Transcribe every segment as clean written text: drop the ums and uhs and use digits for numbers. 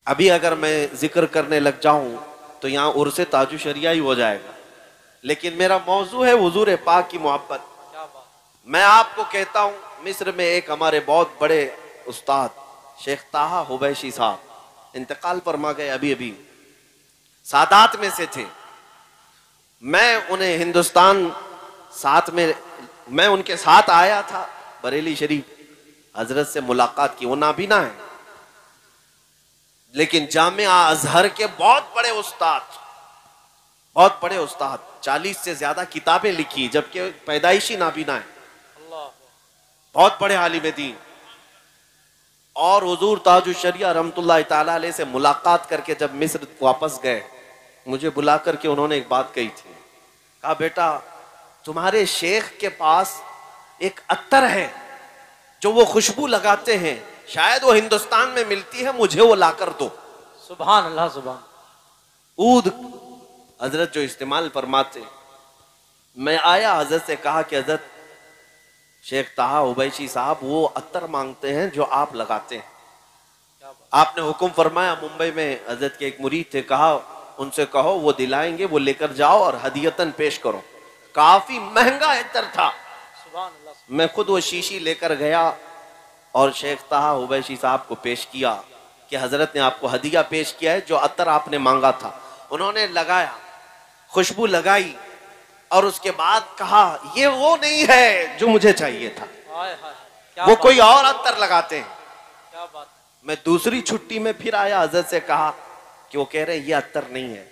ابھی اگر میں ذکر کرنے لگ جاؤں تو یہاں عرس تاج شریعہ ہی ہو جائے گا، لیکن میرا موضوع ہے حضور پاک کی محبت۔ میں آپ کو کہتا ہوں، مصر میں ایک ہمارے بہت بڑے استاد شیخ طٰہٰ حبیشی صاحب انتقال فرما گئے، ابھی سادات میں سے تھے۔ میں انہیں ہندوستان میں ان کے ساتھ آیا تھا بریلی شریف، حضرت سے ملاقات کی۔ وہ نابینا ہے لیکن جامعہ ازہر کے بہت بڑے استاد، 40 سے زیادہ کتابیں لکھی، جبکہ پیدائشی نابینا ہے، بہت بڑے عالم دین۔ اور حضور تاج الشریعہ رحمۃ اللہ تعالی علیہ سے ملاقات کر کے جب مصر واپس گئے، مجھے بلا کر کے انہوں نے ایک بات کہی تھی، کہا بیٹا تمہارے شیخ کے پاس ایک عطر ہے جو وہ خوشبو لگاتے ہیں، شاید وہ ہندوستان میں ملتی ہے، مجھے وہ لا کر دو۔ سبحان اللہ، سبحان عود حضرت جو استعمال فرماتے۔ میں آیا، حضرت سے کہا کہ حضرت شیخ طٰہٰ حبیشی صاحب وہ عطر مانگتے ہیں جو آپ لگاتے ہیں۔ آپ نے حکم فرمایا، ممبئی میں حضرت کے ایک مرید تھے، کہا ان سے کہو وہ دلائیں گے، وہ لے کر جاؤ اور ہدیتاً پیش کرو۔ کافی مہنگا عطر تھا، میں خود وہ شیشی لے کر گیا اور شیخ طٰہٰ حبیشی صاحب کو پیش کیا کہ حضرت نے آپ کو ہدیہ پیش کیا ہے، جو عطر آپ نے مانگا تھا۔ انہوں نے لگایا، خوشبو لگائی اور اس کے بعد کہا یہ وہ نہیں ہے جو مجھے چاہیے تھا، وہ کوئی اور عطر لگاتے ہیں۔ میں دوسری چھٹی میں پھر آیا، حضرت سے کہا کہ وہ کہہ رہے ہیں یہ عطر نہیں ہے،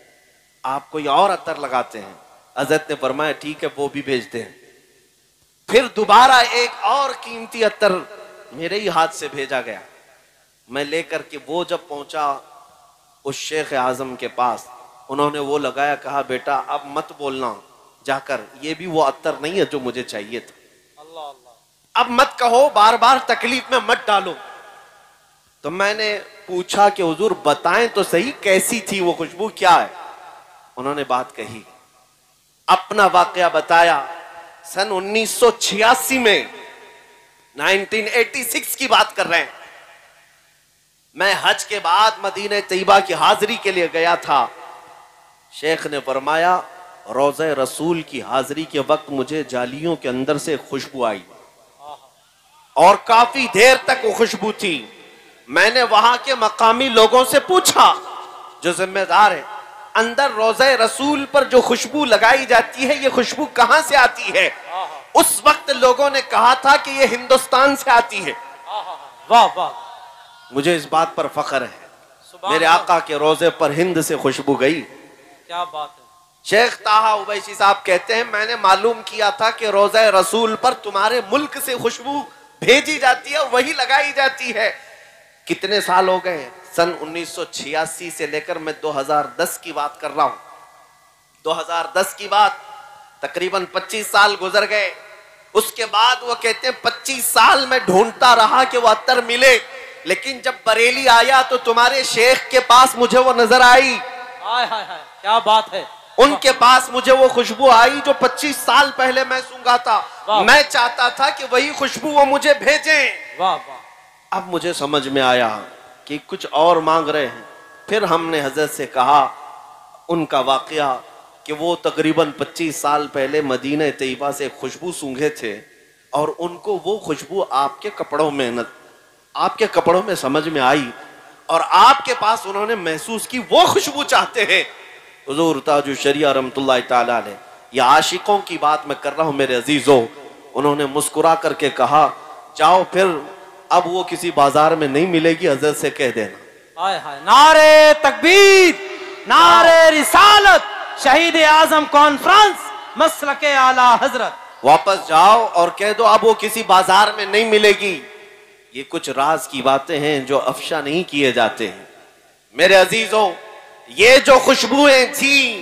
آپ کوئی اور عطر لگاتے ہیں۔ حضرت نے فرمایا ٹھیک ہے وہ بھی بھیجتے ہیں۔ پھر دوبارہ ایک اور قیمتی عطر میرے ہی ہاتھ سے بھیجا گیا، میں لے کر کے وہ جب پہنچا اس شیخ اعظم کے پاس، انہوں نے وہ لگایا، کہا بیٹا اب مت بولنا جا کر، یہ بھی وہ عطر نہیں ہے جو مجھے چاہیے تھا، اب مت کہو، بار بار تکلیف میں مت ڈالو۔ تو میں نے پوچھا کہ حضور بتائیں تو صحیح کیسی تھی وہ خوشبو، کیا ہے؟ انہوں نے بات کہی، اپنا واقعہ بتایا۔ سن 1986 میں 1986 کی بات کر رہے ہیں، میں حج کے بعد مدینہ طیبہ کی حاضری کے لیے گیا تھا۔ شیخ نے فرمایا روضہ رسول کی حاضری کے وقت مجھے جالیوں کے اندر سے خوشبو آئی اور کافی دیر تک وہ خوشبو تھی۔ میں نے وہاں کے مقامی لوگوں سے پوچھا جو ذمہ دار ہے، اندر روضہ رسول پر جو خوشبو لگائی جاتی ہے یہ خوشبو کہاں سے آتی ہے؟ اس وقت لوگوں نے کہا تھا کہ یہ ہندوستان سے آتی ہے۔ واہ واہ، مجھے اس بات پر فخر ہے، میرے آقا کے روضے پر ہند سے خوشبو گئی۔ کیا بات ہے۔ شیخ طٰہٰ حبیشی صاحب کہتے ہیں میں نے معلوم کیا تھا کہ روضہ رسول پر تمہارے ملک سے خوشبو بھیجی جاتی ہے، وہی لگائی جاتی ہے۔ کتنے سال ہو گئے؟ سن 1986 سے لے کر میں 2010 کی بات کر رہا ہوں، 2010 کی بات، تقریباً 25 سال گزر گئے۔ اس کے بعد وہ کہتے ہیں 25 سال میں ڈھونڈتا رہا کہ وہ عطر ملے، لیکن جب بریلی آیا تو تمہارے شیخ کے پاس مجھے وہ نظر آئی، کیا بات ہے، ان کے پاس مجھے وہ خوشبو آئی جو 25 سال پہلے میں سونگا تھا۔ میں چاہتا تھا کہ وہی خوشبو وہ مجھے بھیجیں۔ واہ واہ، اب مجھے سمجھ میں آیا کہ کچھ اور مانگ رہے ہیں۔ پھر ہم نے حضرت سے کہا ان کا واقعہ کہ وہ تقریباً 25 سال پہلے مدینہ طیبہ سے خوشبو سونگھے تھے اور ان کو وہ خوشبو آپ کے کپڑوں میں سمجھ میں آئی اور آپ کے پاس انہوں نے محسوس کی وہ خوشبو چاہتے ہیں۔ حضور تاج الشریعہ رحمۃ اللہ تعالی علیہ، یہ عاشقوں کی بات میں کر رہا ہوں میرے عزیزوں۔ انہوں نے مسکرا کر کے کہا جاؤ پھر اب وہ کسی بازار میں نہیں ملے گی، حضرت سے کہہ دینا۔ نعرے تکبیر، نعرے رسالت، شہید اعظم کانفرنس، مسلک اعلی حضرت۔ واپس جاؤ اور کہہ دو اب وہ کسی بازار میں نہیں ملے گی۔ یہ کچھ راز کی باتیں ہیں جو افشا نہیں کیے جاتے ہیں میرے عزیزوں۔ یہ جو خوشبوئیں تھیں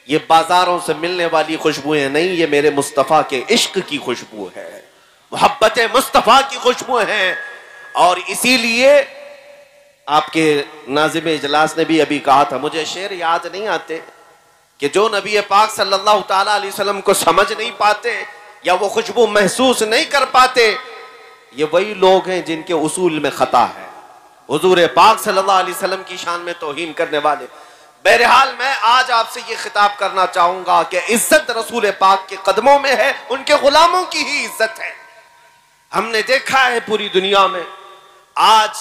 یہ بازاروں سے ملنے والی خوشبوئیں نہیں، یہ میرے مصطفیٰ کے عشق کی خوشبو ہے، محبت مصطفیٰ کی خوشبو ہیں۔ اور اسی لیے آپ کے ناظم اجلاس نے بھی ابھی کہا تھا، مجھے شعر یاد نہیں آتے، کہ جو نبی پاک صلی اللہ تعالیٰ علیہ وسلم کو سمجھ نہیں پاتے یا وہ خوشبو محسوس نہیں کر پاتے، یہ وہی لوگ ہیں جن کے اصول میں خطا ہے۔ حضور پاک صلی اللہ علیہ وسلم کی شان میں توہین کرنے والے. بہرحال میں آج آپ سے یہ خطاب کرنا چاہوں گا کہ عزت رسول پاک کے قدموں میں ہے، ان کے غلاموں کی ہی عزت ہے. ہم نے دیکھا ہے پوری دنیا میں آج،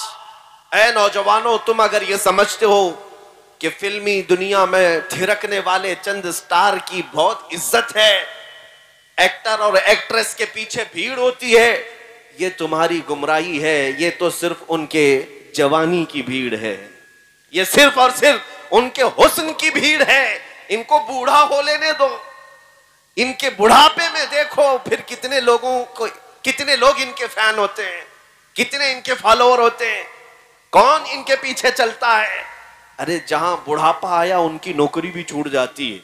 اے نوجوانوں، تم اگر یہ سمجھتے ہو کہ فلمی دنیا میں تھرکنے والے چند سٹار کی بہت عزت ہے، ایکٹر اور ایکٹریس کے پیچھے بھیڑ ہوتی ہے، یہ تمہاری گمراہی ہے. یہ تو صرف ان کے جوانی کی بھیڑ ہے، یہ صرف اور صرف ان کے حسن کی بھیڑ ہے. ان کو بوڑھا ہو لینے دو. ان کے بڑھاپے میں دیکھو پھر کتنے لوگ ان کے فین ہوتے ہیں، کتنے ان کے فالوور ہوتے ہیں، کون ان کے پیچھے چلتا ہے. ارے جہاں بڑھاپا آیا ان کی نوکری بھی چھوٹ جاتی ہے،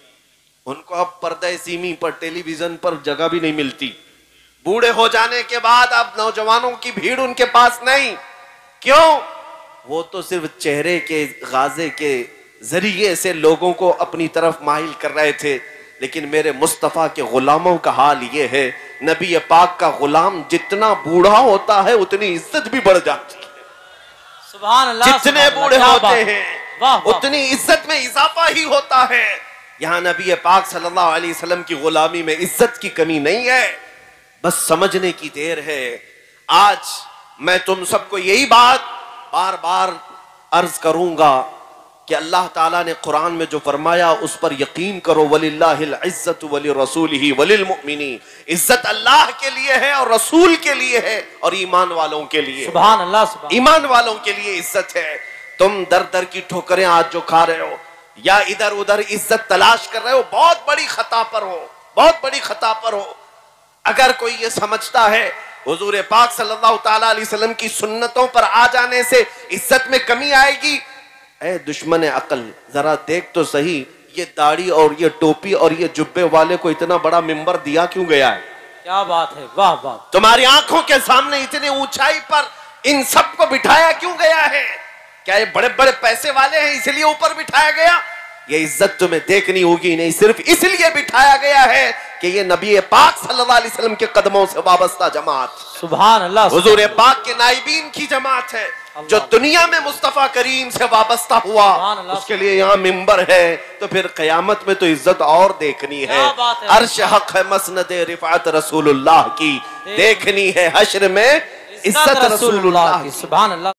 ان کو اب پردہ سیمی پر، ٹیلی ویژن پر جگہ بھی نہیں ملتی. بوڑھے ہو جانے کے بعد اب نوجوانوں کی بھیڑ ان کے پاس نہیں. کیوں؟ وہ تو صرف چہرے کے غازے کے ذریعے سے لوگوں کو اپنی طرف مائل کر رہے تھے. لیکن میرے مصطفیٰ کے غلاموں کا حال یہ ہے، نبی پاک کا غلام جتنا بوڑھا ہوتا ہے اتنی عزت بھی بڑھ جاتی ہے. سبحان اللہ. جتنے بوڑھے ہوتے ہیں واہ واہ. اتنی عزت میں اضافہ ہی ہوتا ہے. یہاں نبی پاک صلی اللہ علیہ وسلم کی غلامی میں عزت کی کمی نہیں ہے، بس سمجھنے کی دیر ہے. آج میں تم سب کو یہی بات بار بار عرض کروں گا کہ اللہ تعالیٰ نے قرآن میں جو فرمایا اس پر یقین کرو. وَلِلَّهِ الْعِزَّةُ وَلِرَسُولِهِ وَلِلْمُؤْمِنِينَ. عزت اللہ کے لیے ہے اور رسول کے لیے ہے اور ایمان والوں کے لیے. سبحان اللہ. سبحان. ایمان والوں کے لیے عزت ہے. تم در در کی ٹھوکریں آج جو کھا رہے ہو یا ادھر ادھر عزت تلاش کر رہے ہو، بہت بڑی خطا پر ہو، بہت بڑی خطا پر ہو. اگر کوئی یہ سمجھتا ہے حضور پاک صلی اللہ تعالیٰ علیہ وسلم کی سنتوں پر آ جانے سے عزت میں کمی آئے گی، اے دشمن عقل ذرا دیکھ تو صحیح، یہ داڑھی اور یہ ٹوپی اور یہ جبے والے کو اتنا بڑا ممبر دیا کیوں گیا ہے؟ کیا بات ہے. واہ واہ. تمہاری آنکھوں کے سامنے اتنے اونچائی پر ان سب کو بٹھایا کیوں گیا ہے؟ کیا یہ بڑے بڑے پیسے والے ہیں اس لیے اوپر بٹھایا گیا؟ یہ عزت تمہیں دیکھنی ہوگی، نہیں صرف اس لیے بٹھایا گیا ہے کہ یہ نبی پاک صلی اللہ علیہ وسلم کے قدموں سے وابستہ جماعت، سبحان اللہ. حضور پاک کے نائبین کی جماعت ہے. جو دنیا میں مصطفیٰ کریم سے وابستہ ہوا اس کے لیے یہاں ممبر ہے، تو پھر قیامت میں تو عزت اور دیکھنی ہے. عرش حق ہے، مسند رفعت رسول اللہ کی دیکھنی ہے، حشر میں عزت رسول اللہ کی. سبحان اللہ.